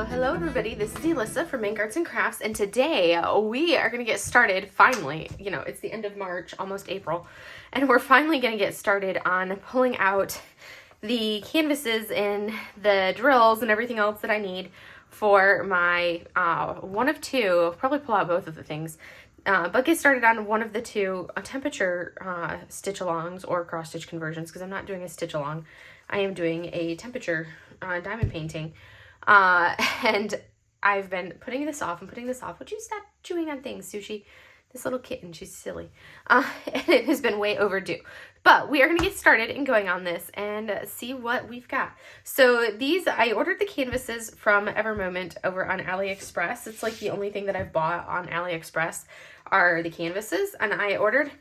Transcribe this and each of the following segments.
Hello everybody, this is Elissa from Mink Arts and Crafts, and today we are going to get started, finally. You know, it's the end of March, almost April, and we're finally going to get started on pulling out the canvases and the drills and everything else that I need for my one of two. I'll probably pull out both of the things, but get started on one of the two temperature stitch alongs or cross stitch conversions, because I'm not doing a stitch along. I am doing a temperature diamond painting. And I've been putting this off and putting this off. Would you stop chewing on things, Sushi? This little kitten, she's silly. And it has been way overdue. But we are going to get started and going on this and see what we've got. So these, I ordered the canvases from Evermoment over on AliExpress. It's like the only thing that I've bought on AliExpress are the canvases. And I ordered,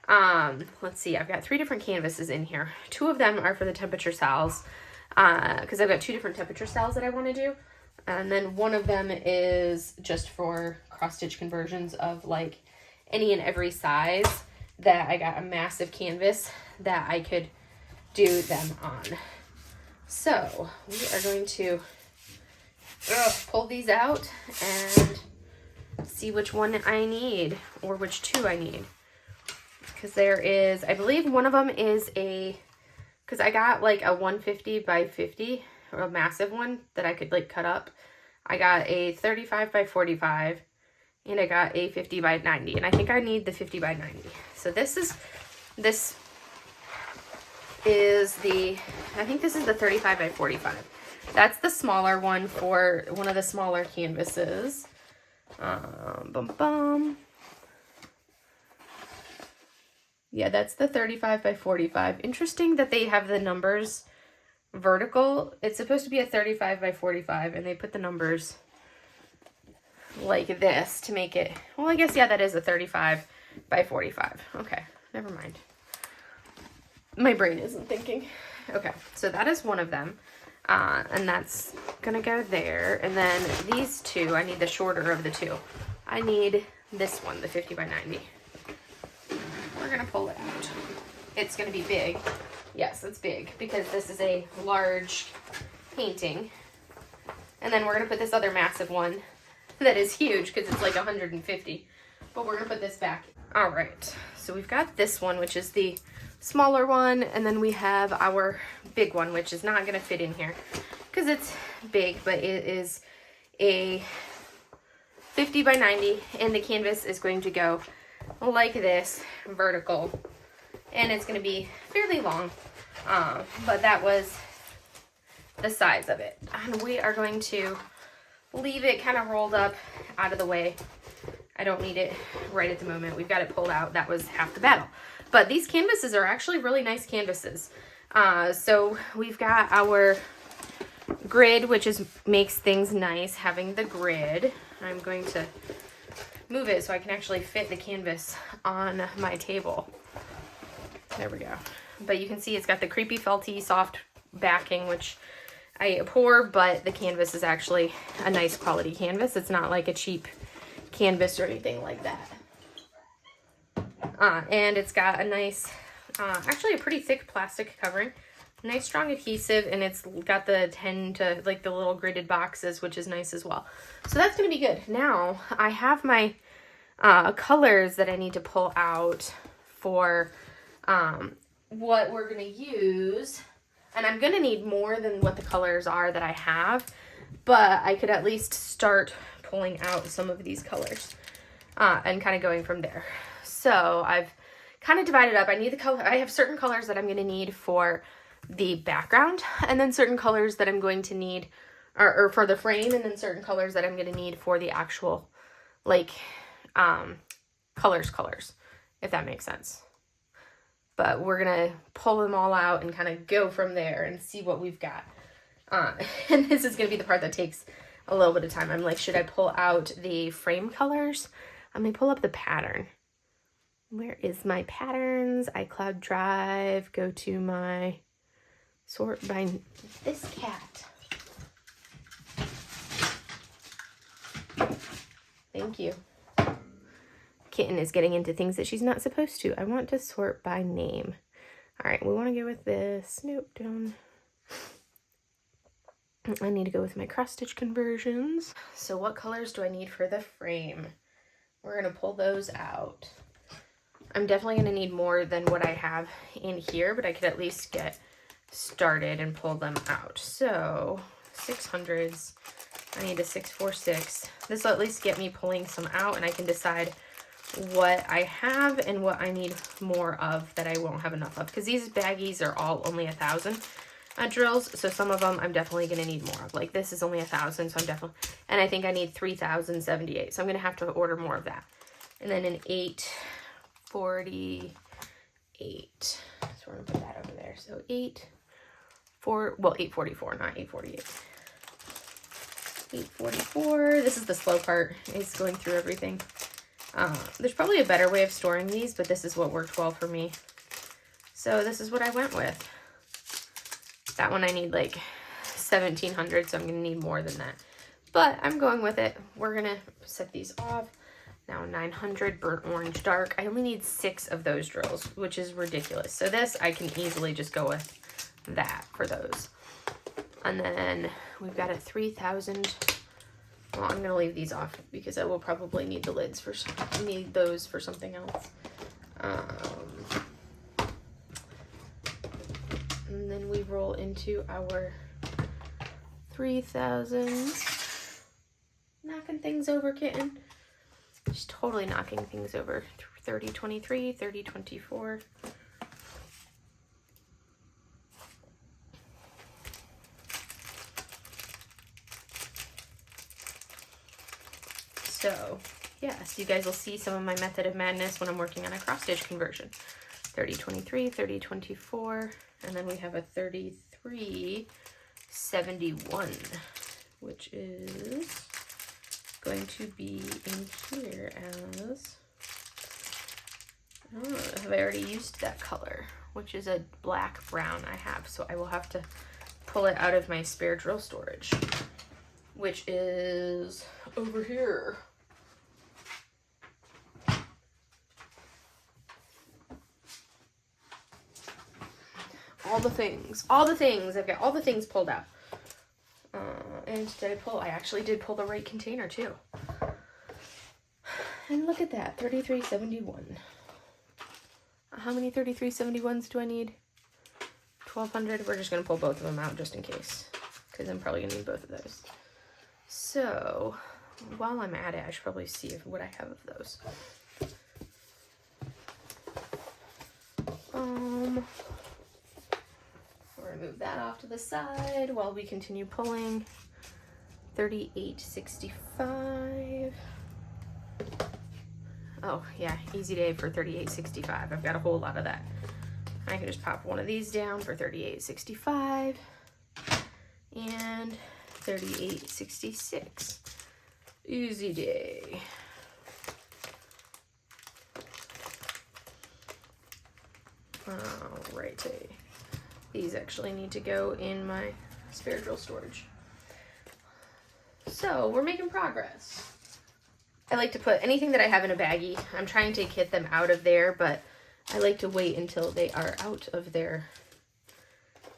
let's see, I've got 3 different canvases in here. 2 of them are for the Temperature SALs. Because I've got 2 different temperature SALs that I want to do, and then one of them is just for cross stitch conversions of like any and every size that I got a massive canvas that I could do them on. So we are going to pull these out and see which one I need, or which 2 I need, because there is, I believe one of them is a, because I got like a 150 by 50, or a massive one that I could like cut up. I got a 35 by 45, and I got a 50 by 90, and I think I need the 50 by 90. So this is the, I think this is the 35 by 45. That's the smaller one for one of the smaller canvases. Yeah, that's the 35 by 45. Interesting that they have the numbers vertical. It's supposed to be a 35 by 45, and they put the numbers like this to make it, well, I guess, yeah, that is a 35 by 45. Okay, never mind. My brain isn't thinking. Okay, so that is one of them, and that's gonna go there. And then these 2, I need the shorter of the 2. I need this one, the 50 by 90. We're gonna pull it out. It's gonna be big. Yes, it's big because this is a large painting. And then we're gonna put this other massive one that is huge because it's like 150. But we're gonna put this back. All right, so we've got this one, which is the smaller one, and then we have our big one, which is not gonna fit in here because it's big, but it is a 50 by 90, and the canvas is going to go like this, vertical, and it's going to be fairly long, but that was the size of it. And we are going to leave it kind of rolled up out of the way. I don't need it right at the moment. We've got it pulled out. That was half the battle. But these canvases are actually really nice canvases. So we've got our grid, which makes things nice, having the grid. I'm going to move it so I can actually fit the canvas on my table. There we go. But you can see it's got the creepy felty soft backing, which I abhor, but the canvas is actually a nice quality canvas. It's not like a cheap canvas or anything like that. And it's got a nice, actually a pretty thick plastic covering, nice strong adhesive, and it's got the 10 to like the little gridded boxes, which is nice as well. So that's going to be good. Now I have my colors that I need to pull out for what we're going to use, and I'm going to need more than what the colors are that I have, but I could at least start pulling out some of these colors and kind of going from there. So I've kind of divided up. I need the color. I have certain colors that I'm going to need for the background, and then certain colors that I'm going to need or for the frame, and then certain colors that I'm going to need for the actual like colors, if that makes sense. But we're gonna pull them all out and kind of go from there and see what we've got. And this is gonna be the part that takes a little bit of time. I'm like, should I pull out the frame colors? I'm gonna pull up the pattern. Where is my patterns? iCloud Drive, go to my sort by this cat. Thank you. Kitten is getting into things that she's not supposed to. I want to sort by name. All right, we want to go with this. Nope, down. I need to go with my cross stitch conversions. So what colors do I need for the frame? We're gonna pull those out. I'm definitely gonna need more than what I have in here, but I could at least get started and pull them out. So 600s, I need a 646. This will at least get me pulling some out, and I can decide what I have and what I need more of that I won't have enough of, because these baggies are all only 1,000 drills, so some of them I'm definitely going to need more of. Like this is only 1,000, so I'm definitely, and I think I need 3,078, so I'm going to have to order more of that. And then an 848, so we're going to put that over there. So 844, not 848. 844, this is the slow part, is going through everything. There's probably a better way of storing these, but this is what worked well for me. So this is what I went with. That one I need like 1,700, so I'm going to need more than that. But I'm going with it. We're going to set these off. Now 900 burnt orange dark. I only need 6 of those drills, which is ridiculous. So this, I can easily just go with that for those. And then we've got a 3,000. Well, I'm going to leave these off because I will probably need the lids for need those for something else. And then we roll into our 3,000s. Knocking things over, kitten. Just totally knocking things over. 3023, 3024. So, yes, you guys will see some of my method of madness when I'm working on a cross stitch conversion. 3023, 3024, and then we have a 3371, which is going to be in here as, oh, have I already used that color, which is a black brown I have, so I will have to pull it out of my spare drill storage, which is over here. All the things, I've got all the things pulled out. And did I pull? I actually did pull the right container too. And look at that, 3371. How many 3371s do I need? 1,200. We're just gonna pull both of them out just in case, because I'm probably gonna need both of those. So while I'm at it, I should probably see what I have of those. We're gonna move that off to the side while we continue pulling. 3865. Oh yeah, easy day for 3865. I've got a whole lot of that. I can just pop one of these down for 3865 and 3866. Easy day. Alrighty. These actually need to go in my spare drill storage. So we're making progress. I like to put anything that I have in a baggie. I'm trying to get them out of there, but I like to wait until they are out of their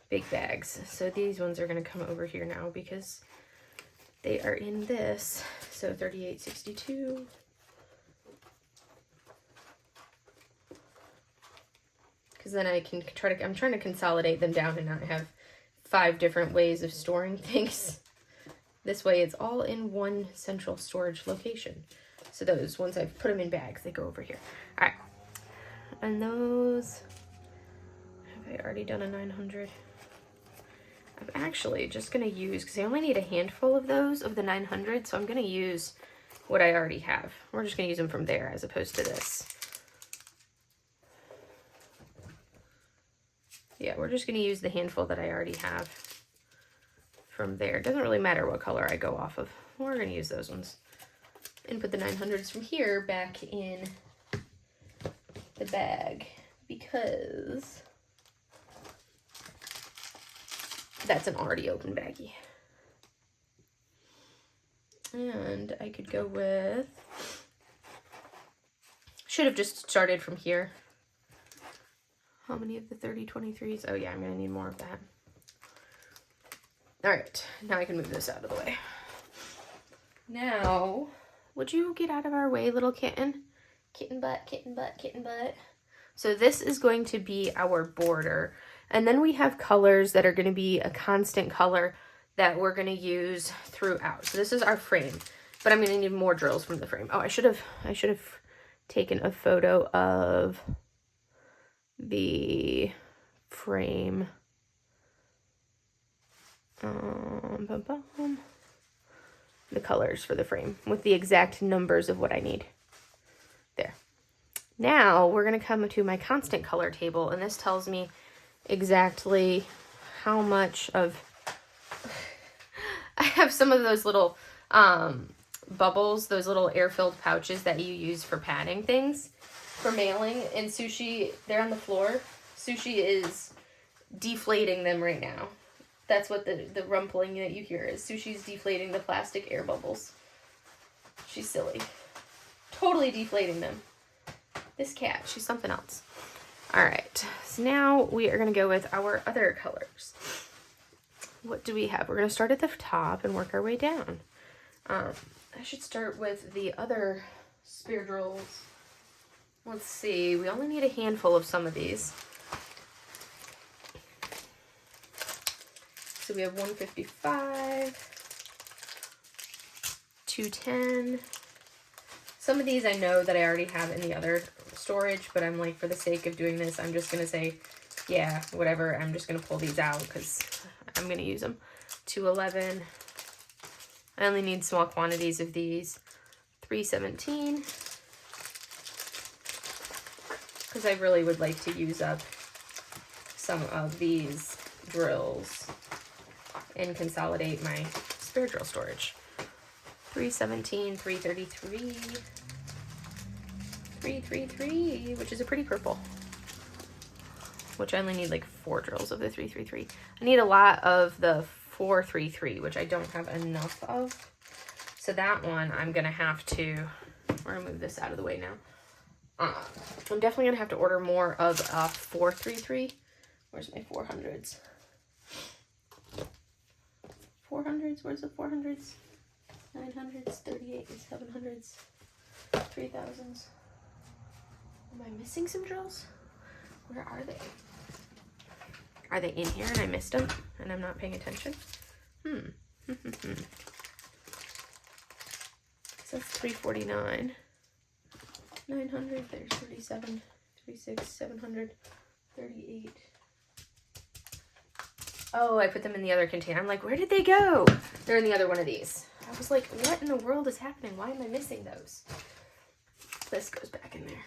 big bags. So these ones are going to come over here now because they are in this. So 3862. Because then I can try to, I'm trying to consolidate them down and not have 5 different ways of storing things. This way it's all in one central storage location. So those, once I've put them in bags, they go over here. All right. And those, have I already done a 900? I'm actually just going to use, because I only need a handful of those, of the 900, so I'm going to use what I already have. We're just going to use them from there as opposed to this. Yeah, we're just going to use the handful that I already have from there. It doesn't really matter what color I go off of. We're going to use those ones. And put the 900s from here back in the bag because that's an already open baggie. And I could go with, should have just started from here. How many of the 3023s? Oh yeah, I'm gonna need more of that. All right, now I can move this out of the way. Now, would you get out of our way, little kitten? Kitten butt, kitten butt, kitten butt. So this is going to be our border. And then we have colors that are going to be a constant color that we're going to use throughout. So this is our frame, but I'm going to need more drills from the frame. Oh, I should have taken a photo of the frame. The colors for the frame with the exact numbers of what I need. There. Now we're going to come to my constant color table, and this tells me exactly how much of... I have some of those little bubbles, those little air-filled pouches that you use for padding things, for mailing, and Sushi, they're on the floor. Sushi is deflating them right now. That's what the rumpling that you hear is. Sushi's deflating the plastic air bubbles. She's silly. Totally deflating them. This cat, she's something else. All right, so now we are going to go with our other colors. What do we have? We're going to start at the top and work our way down. I should start with the other spear drills. Let's see, we only need a handful of some of these. So we have 155, 210. Some of these I know that I already have in the other storage, but I'm like, for the sake of doing this, I'm just going to say, yeah, whatever. I'm just going to pull these out because I'm going to use them. 211. I only need small quantities of these. 317. Because I really would like to use up some of these drills and consolidate my spare drill storage. 317, 333, 333, which is a pretty purple, which I only need like 4 drills of the 333. I need a lot of the 433, which I don't have enough of. So that one I'm gonna have to, we're gonna move this out of the way now. I'm definitely gonna have to order more of a 433. Where's my 400s? 400s, where's the 400s? 900s, 38s, 700s, 3000s. Am I missing some drills? Where are they? Are they in here and I missed them and I'm not paying attention? So that's 349. 900, there's 37, 36, 700, 38. Oh, I put them in the other container. I'm like, where did they go? They're in the other one of these. I was like, what in the world is happening? Why am I missing those? This goes back in there.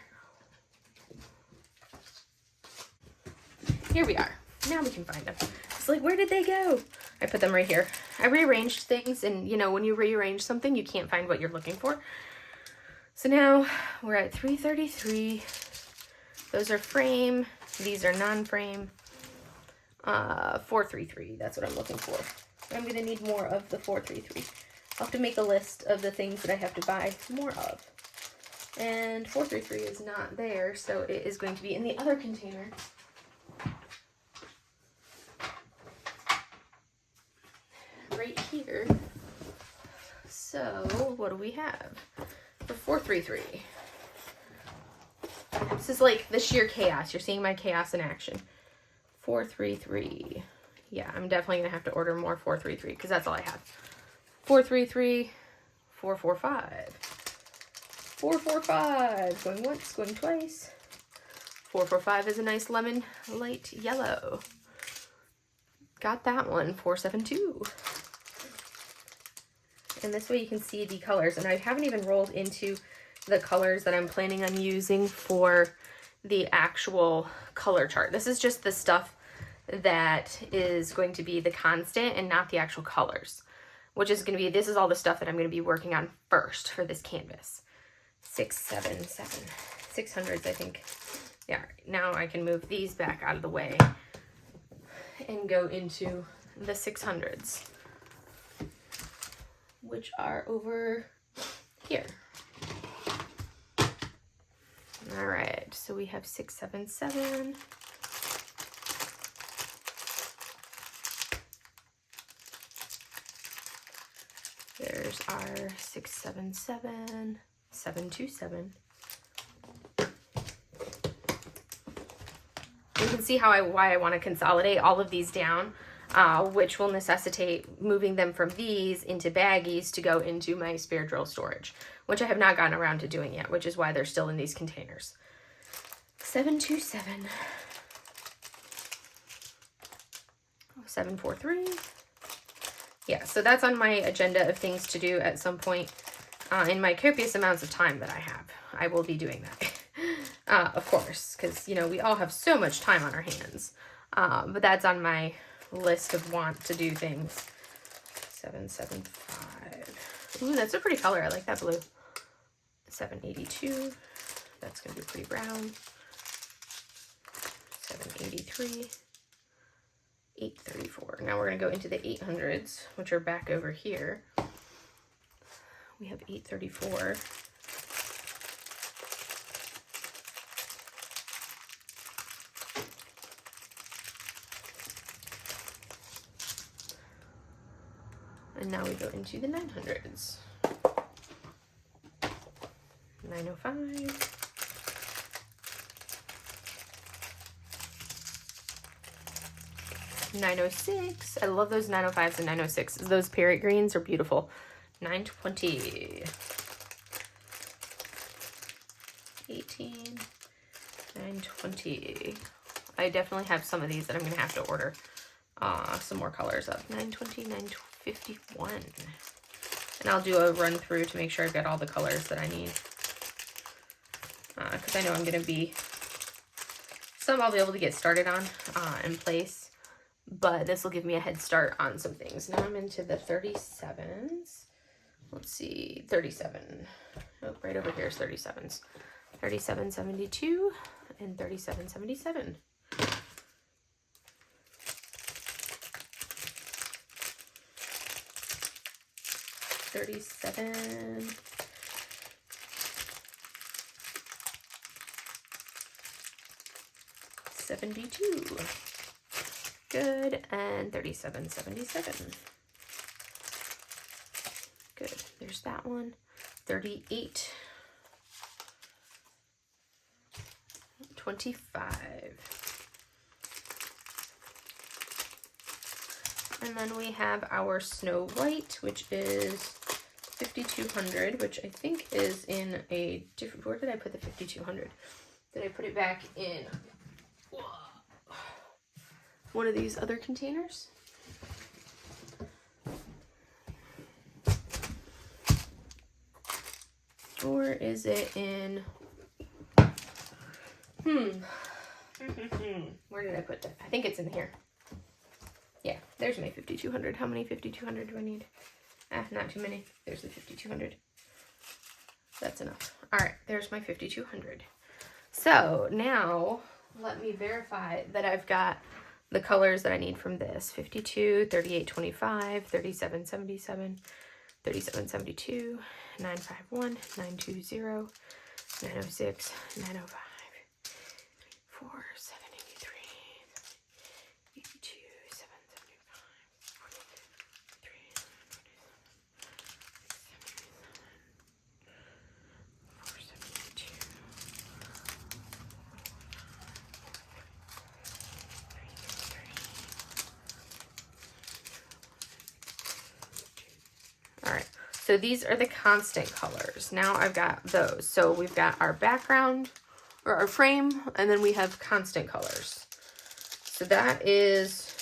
Here we are. Now we can find them. It's like, where did they go? I put them right here. I rearranged things, and you know, when you rearrange something, you can't find what you're looking for. So now we're at 333. Those are frame. These are non-frame. 433, that's what I'm looking for. I'm going to need more of the 433. I'll have to make a list of the things that I have to buy more of. And 433 is not there, so it is going to be in the other container. Right here. So, what do we have for 433? This is like the sheer chaos. You're seeing my chaos in action. 433. Yeah, I'm definitely going to have to order more 433 because that's all I have. 433, 445. 445. Going once, going twice. 445 is a nice lemon light yellow. Got that one. 472. And this way you can see the colors. And I haven't even rolled into the colors that I'm planning on using for the actual color chart. This is just the stuff that is going to be the constant and not the actual colors, which is going to be, this is all the stuff that I'm going to be working on first for this canvas. 677, 600s, I think. Yeah, now I can move these back out of the way and go into the 600s, which are over here. All right, so we have 677. There's our 677, 727. You can see why I want to consolidate all of these down, which will necessitate moving them from these into baggies to go into my spare drill storage, which I have not gotten around to doing yet, which is why they're still in these containers. 727. 743. Yeah, so that's on my agenda of things to do at some point in my copious amounts of time that I have. I will be doing that, of course, because, you know, we all have so much time on our hands. But that's on my list of want to do things. 775. Ooh, that's a pretty color. I like that blue. 782. That's going to be pretty brown. 783. 834. Now we're going to go into the 800s, which are back over here. We have 834. And now we go into the 900s. 905. 906. I love those 905s and 906s. Those parrot greens are beautiful. 920. 18. 920. I definitely have some of these that I'm going to have to order some more colors of. 920, 951. And I'll do a run through to make sure I've got all the colors that I need. Because I know I'm going to be... Some I'll be able to get started on in place. But this will give me a head start on some things. Now I'm into the 37s. Let's see, 37. Oh, right over here is 37s. 3772 and 3777. $37. $72. Good. And $37.77. Good. There's that one. 38. 25. And then we have our Snow White, which is 5200, which I think is in a different, where did I put the 5200? Did I put it back in one of these other containers? Or is it in, where did I put that? I think it's in here. Yeah, there's my 5200. How many 5200 do I need? Not too many. There's the 5200. That's enough. All right, there's my 5200. So now let me verify that I've got the colors that I need from this. 52, 3825, 3777, 3772, 951, 920, 906, 905, 4, 783, 82, 775, 43, 472. All right, so these are the constant colors. Now I've got those. So we've got our background or our frame, and then we have constant colors. So that is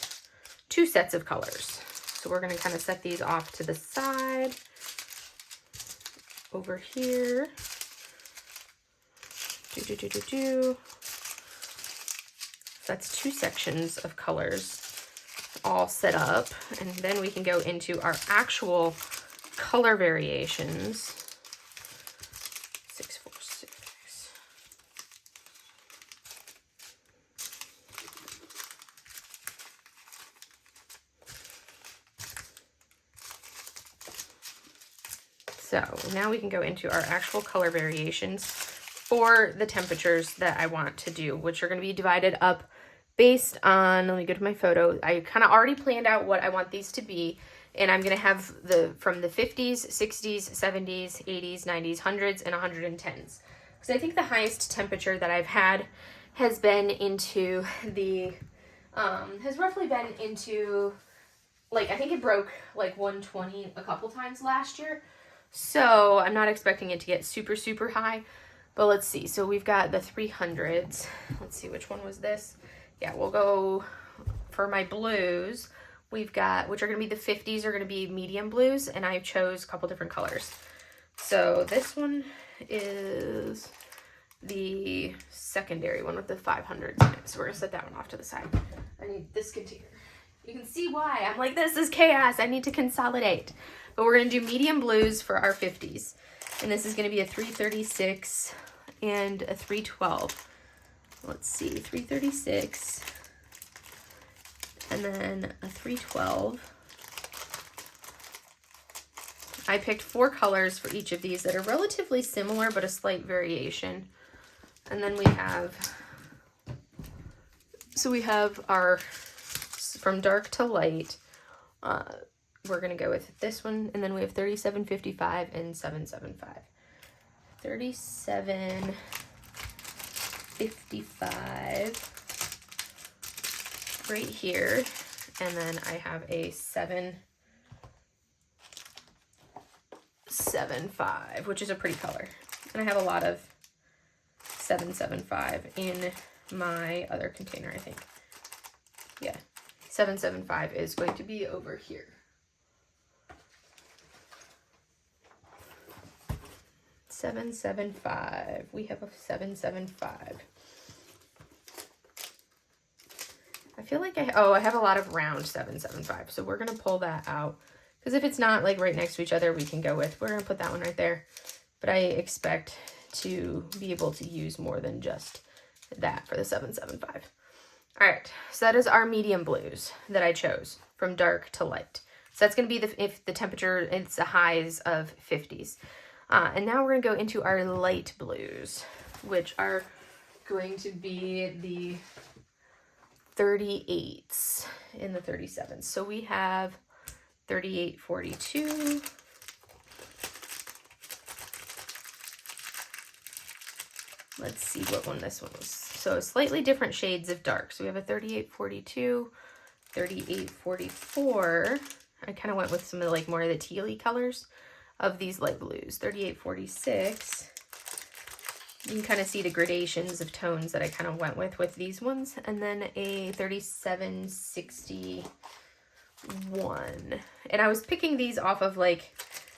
2 sets of colors. So we're going to kind of set these off to the side. Over here. That's 2 sections of colors all set up. And then we can go into our actual color variations. 6, 4, 6. So now we can go into our actual color variations for the temperatures that I want to do, which are going to be divided up based on, let me go to my photo. I kind of already planned out what I want these to be. And I'm going to have from the 50s, 60s, 70s, 80s, 90s, 100s, and 110s. Because I think the highest temperature that I've had has been into the, has roughly been into, like, I think it broke like 120 a couple times last year. So I'm not expecting it to get super, super high. But let's see. So we've got the 300s. Let's see, which one was this? Yeah, we'll go for my blues. We've got, which are going to be the 50s, are going to be medium blues. And I chose a couple different colors. So this one is the secondary one with the 500s in it. So we're going to set that one off to the side. I need this container. You can see why. I'm like, this is chaos. I need to consolidate. But we're going to do medium blues for our 50s. And this is going to be a 336 and a 312. Let's see, 336 and then a 312. I picked 4 colors for each of these that are relatively similar, but a slight variation. And then we have, so we have our, from dark to light, we're going to go with this one, and then we have 3755 and 775. 3755 right here, and then I have a 775, which is a pretty color. And I have a lot of 775 in my other container, I think. Yeah, 775 is going to be over here. 775. We have a 775. I feel like I have a lot of round 775. So we're going to pull that out. Because if it's not like right next to each other, we can go with, we're going to put that one right there. But I expect to be able to use more than just that for the 775. All right. So that is our medium blues that I chose from dark to light. So that's going to be if the temperature, it's the highs of 50s. And now we're going to go into our light blues, which are going to be the 38s and the 37s. So we have 3842. Let's see what one this one was. So slightly different shades of dark. So we have a 3842, 3844. I kind of went with some of the, like, more of the tealy colors of these light blues. 3846. You can kind of see the gradations of tones that I kind of went with these ones. And then a 3761. And I was picking these off of like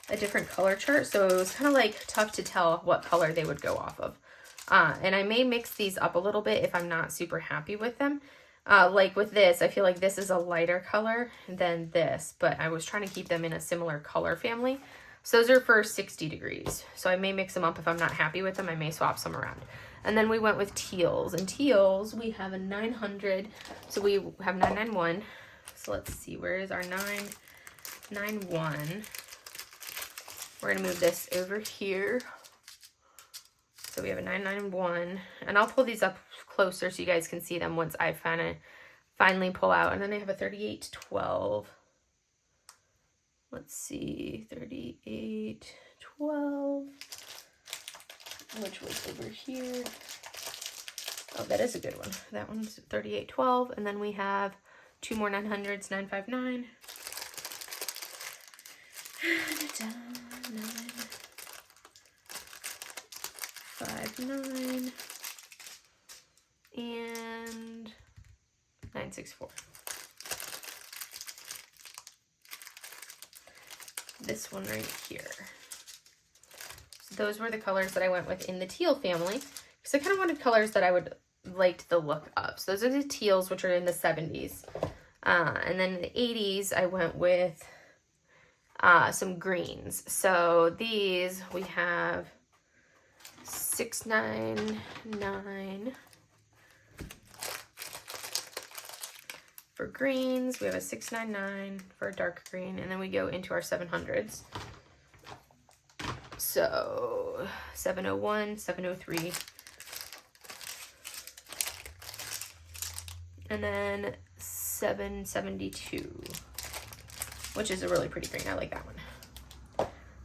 a different color chart, so it was kind of like tough to tell what color they would go off of. And I may mix these up a little bit if I'm not super happy with them. Like with this, I feel like this is a lighter color than this, but I was trying to keep them in a similar color family. So those are for 60 degrees. So I may mix them up if I'm not happy with them. I may swap some around. And then we went with teals. And teals, we have a 900. So we have 991. So let's see, where is our 991? We're going to move this over here. So we have a 991. And I'll pull these up closer so you guys can see them once I finally pull out. And then I have a 3812. Let's see, 3812, which was over here. Oh, that is a good one. That one's 3812. And then we have 2 more 900s, 959. 959 and 964. This one right here. So those were the colors that I went with in the teal family, because I kind of wanted colors that I would liked the look of. So those are the teals, which are in the 70s. And then in the 80s, I went with some greens. So these, we have 699 for greens. We have a 699 for a dark green, and then we go into our 700s. So 701, 703, and then 772. which is a really pretty green. I like that one.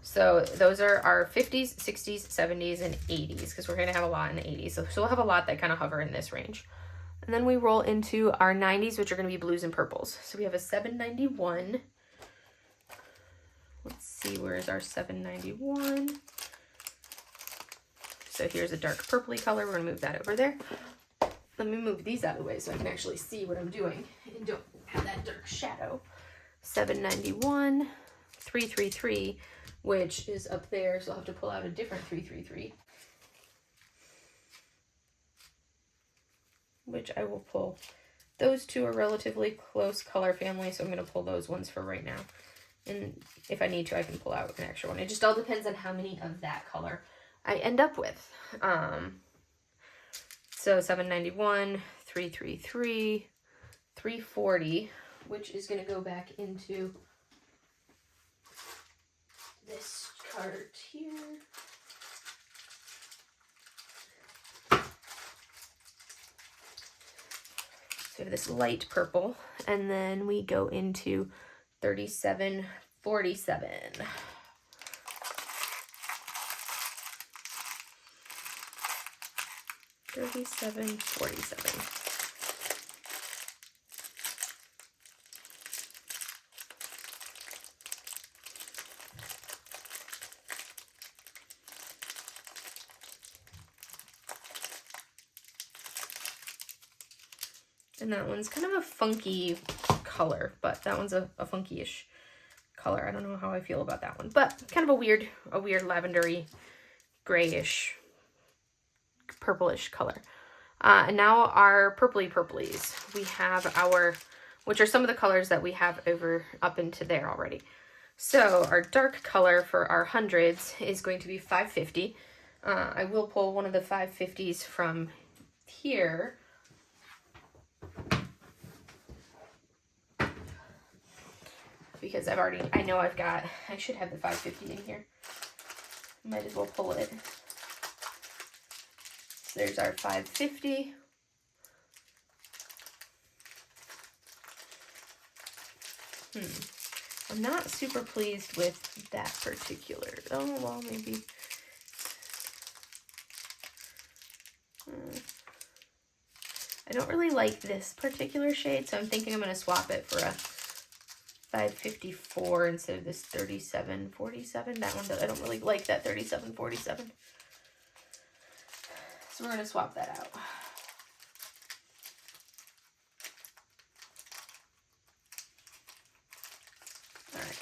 So those are our 50s, 60s, 70s, and 80s, because we're going to have a lot in the 80s. So we'll have a lot that kind of hover in this range. And then we roll into our 90s, which are going to be blues and purples. So we have a 791. Let's see, where's our 791? So here's a dark purpley color. We're going to move that over there. Let me move these out of the way so I can actually see what I'm doing and don't have that dark shadow. 791, 333, which is up there, so I'll have to pull out a different 333. Which I will pull. Those two are relatively close color family, so I'm going to pull those ones for right now. And if I need to, I can pull out an extra one. It just all depends on how many of that color I end up with. So 791, 333, 340, which is going to go back into this card here. So this light purple, and then we go into 3747. 3747. And that one's kind of a funky color, but that one's a funky-ish color. I don't know how I feel about that one, but kind of a weird lavendery, grayish, purplish color. And now our purplies. We have our, which are some of the colors that we have up into there already. So our dark color for our hundreds is going to be 550. I will pull one of the 550s from here. Because I know I should have the 550 in here. Might as well pull it. So there's our 550. I'm not super pleased with that particular. Oh, well, maybe. I don't really like this particular shade, so I'm thinking I'm going to swap it for a 554 instead of this 3747. That one, I don't really like that 3747. So we're going to swap that out. All right.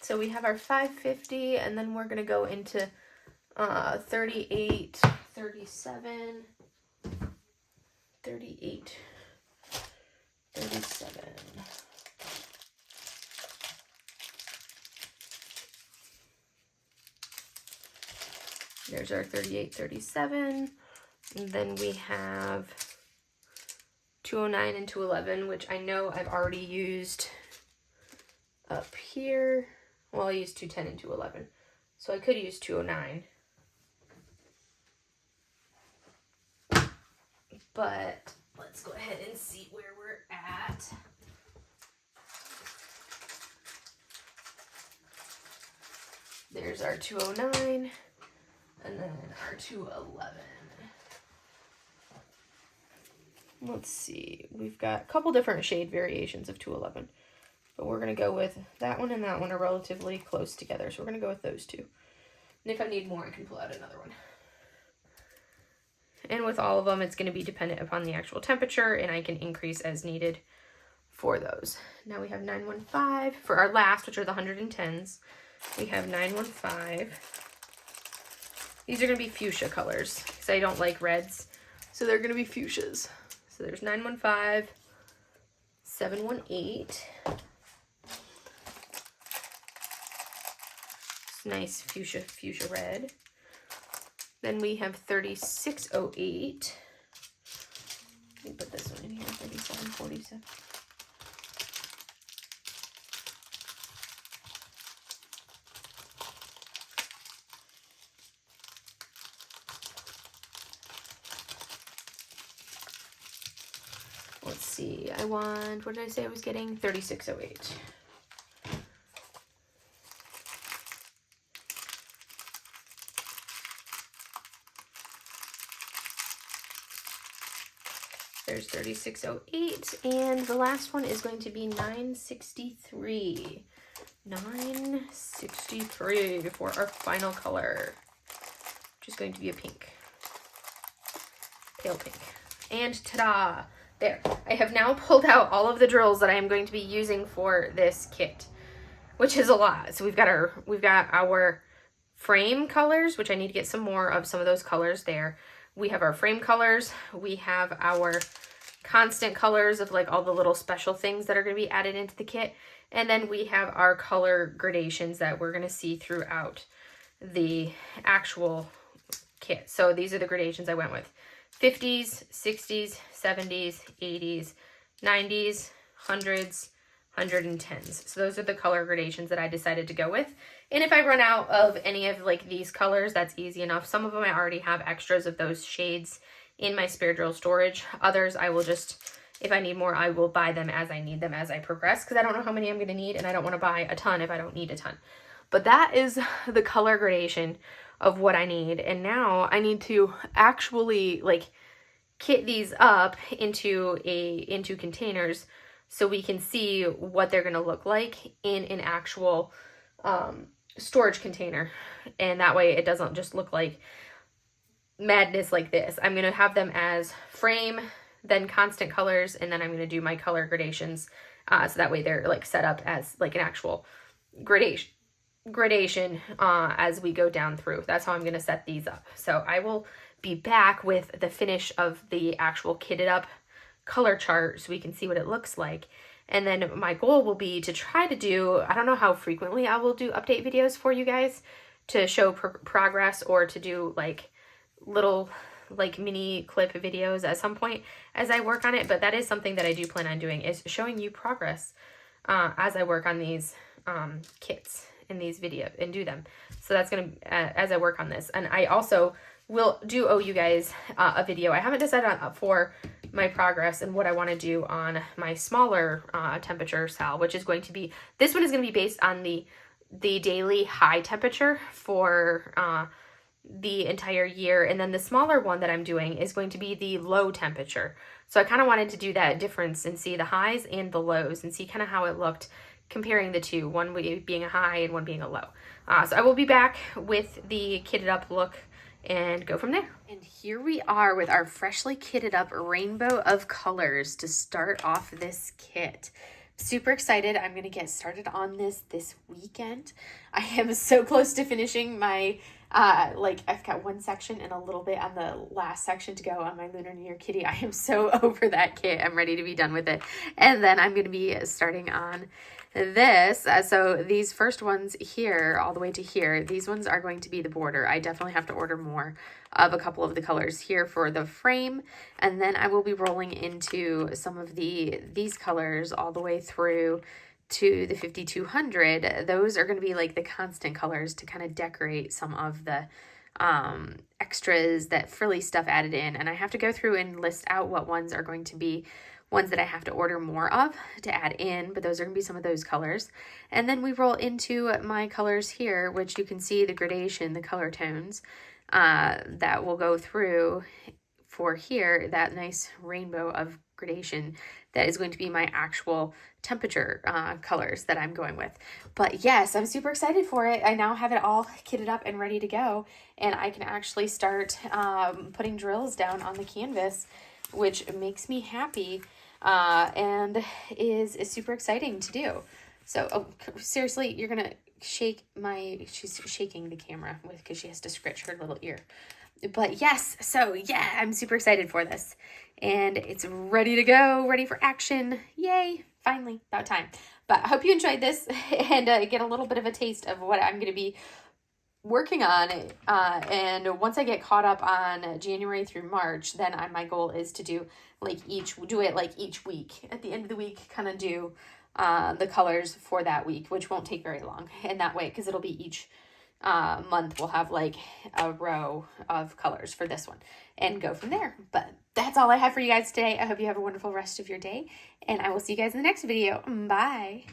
So we have our 550, and then we're going to go into 38, 37, 38, 37. There's our 38, 37. And then we have 209 and 211, which I know I've already used up here. Well, I used 210 and 211. So I could use 209. But let's go ahead and see where we're at. There's our 209 and then our 211. Let's see. We've got a couple different shade variations of 211. But we're going to go with that one and that one are relatively close together. So we're going to go with those two. And if I need more, I can pull out another one. And with all of them, it's going to be dependent upon the actual temperature, and I can increase as needed for those. Now we have 915 for our last, which are the 110s. We have 915. These are going to be fuchsia colors because I don't like reds. So they're going to be fuchsias. So there's 915, 718. It's nice fuchsia red. Then we have 3608. Let me put this one in here, 3747. let's see, I want, what did I say I was getting? 3608. There's 3608, and the last one is going to be 963. 963 for our final color, which is going to be a pink. Pale pink. And ta-da! There. I have now pulled out all of the drills that I am going to be using for this kit, which is a lot. So we've got our frame colors, which I need to get some more of some of those colors there. We have our frame colors. We have our constant colors of like all the little special things that are going to be added into the kit. And then we have our color gradations that we're going to see throughout the actual kit. So these are the gradations I went with. 50s, 60s, 70s, 80s, 90s, 100s, 110s. So those are the color gradations that I decided to go with. And if I run out of any of like these colors, that's easy enough. Some of them I already have extras of those shades in my spare drill storage. Others I will just, if I need more, I will buy them as I need them as I progress, because I don't know how many I'm going to need and I don't want to buy a ton if I don't need a ton. But that is the color gradation of what I need. And now I need to actually like kit these up into containers so we can see what they're going to look like in an actual storage container. And that way it doesn't just look like madness like this. I'm going to have them as frame, then constant colors, and then I'm going to do my color gradations. So that way they're like set up as like an actual gradation as we go down through. That's how I'm going to set these up. So I will be back with the finish of the actual kitted up color chart so we can see what it looks like. And then my goal will be to try to do, I don't know how frequently I will do update videos for you guys to show progress, or to do like little like mini clip videos at some point as I work on it. But that is something that I do plan on doing, is showing you progress as I work on these kits in these videos and do them. So that's going to, as I work on this. And I also will owe you guys a video. I haven't decided on for my progress and what I want to do on my smaller temperature SAL, which is going to be, this one is going to be based on the daily high temperature for the entire year. And then the smaller one that I'm doing is going to be the low temperature. So I kind of wanted to do that difference and see the highs and the lows and see kind of how it looked comparing the two, one being a high and one being a low. So I will be back with the kitted up look and go from there. And here we are with our freshly kitted up rainbow of colors to start off this kit. Super excited. I'm going to get started on this weekend. I am so close to finishing my, I've got one section and a little bit on the last section to go on my Lunar New Year kitty. I am so over that kit. I'm ready to be done with it. And then I'm going to be starting on this. So these first ones here, all the way to here, these ones are going to be the border. I definitely have to order more of a couple of the colors here for the frame. And then I will be rolling into some of these colors all the way through to the 5200. Those are going to be like the constant colors to kind of decorate some of the extras, that frilly stuff added in. And I have to go through and list out what ones are going to be ones that I have to order more of to add in, but those are going to be some of those colors. And then we roll into my colors here, which you can see the gradation, the color tones that will go through for here, that nice rainbow of gradation that is going to be my actual temperature colors that I'm going with. But yes, I'm super excited for it. I now have it all kitted up and ready to go, and I can actually start putting drills down on the canvas, which makes me happy and is super exciting to do. So seriously, you're gonna shake she's shaking the camera because she has to scratch her little ear. But yes, so yeah, I'm super excited for this, and it's ready to go, ready for action. Yay, finally, about time. But I hope you enjoyed this and get a little bit of a taste of what I'm going to be working on. And once I get caught up on January through March, then my goal is to do each week. At the end of the week, kind of do the colors for that week, which won't take very long. And that way, because it'll be each month, we'll have like a row of colors for this one and go from there. But that's all I have for you guys today. I hope you have a wonderful rest of your day, and I will see you guys in the next video. Bye.